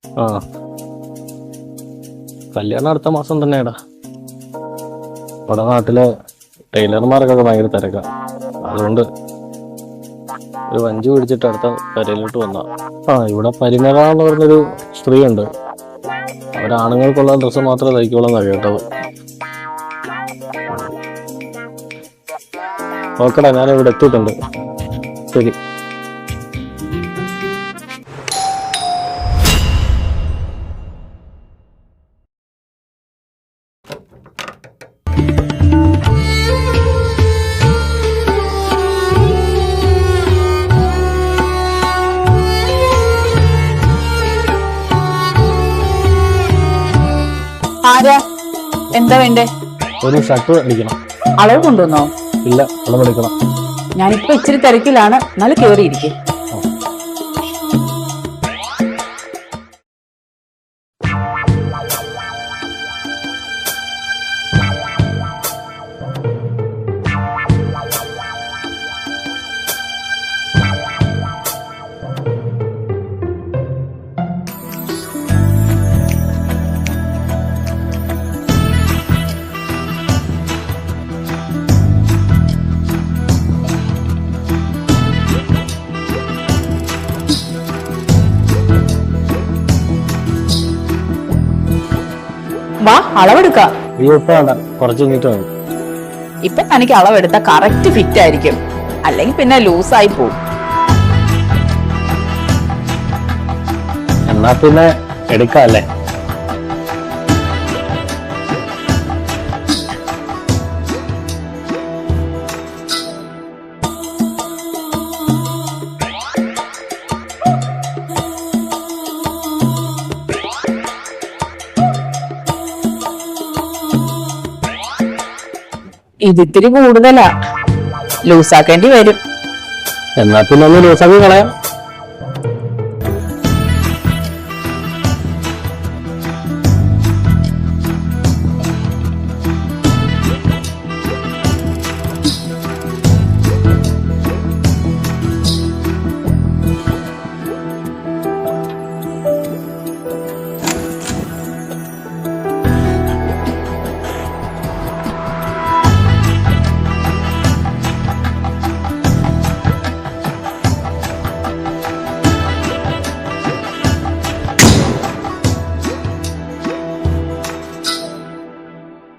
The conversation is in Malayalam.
ആ കല്യാണം അടുത്ത മാസം തന്നെയാടാ. ഇവിടെ നാട്ടിലെ ടൈലർമാർക്കൊക്കെ ഭയങ്കര തിരക്കാ. അതുകൊണ്ട് ഒരു വഞ്ചി പിടിച്ചിട്ട് അടുത്ത കരയിലോട്ട് വന്ന. ഇവിടെ പരിമള എന്ന് പറഞ്ഞൊരു സ്ത്രീ ഉണ്ട്. അവരാണുങ്ങൾക്കുള്ള ഡ്രസ്സ് മാത്രമേ തയ്ക്കുള്ളൂ കേട്ടത്. ഓക്കെടാ, ഞാനിവിടെ എത്തിയിട്ടുണ്ട്. ശരി. ആരാ? എന്താ വേണ്ടേ? ഒരു ഷർട്ട് അടിക്കണം. അളവ് കൊണ്ടുവന്നോ? ഇല്ല, അളവെടുക്കണം. ഞാനിപ്പോ ഇച്ചിരി തിരക്കിലാണ്. എന്നാലും കേറിയിരിക്കും. വാ, അളവെടുക്കാം. കുറച്ച് കഴിഞ്ഞിട്ട് ഇപ്പൊ തനിക്ക് അളവെടുത്ത കറക്റ്റ് ഫിറ്റ് ആയിരിക്കും. അല്ലെങ്കിൽ പിന്നെ ലൂസായി പോവും. എന്നാ പിന്നെ എടുക്കാല്ലേ? ഇതിത്തിരി കൂടുതലാ, ലൂസാക്കേണ്ടി വരും. എന്നാ പിന്നെ ഒന്ന് ലൂസാക്കി കളയാം.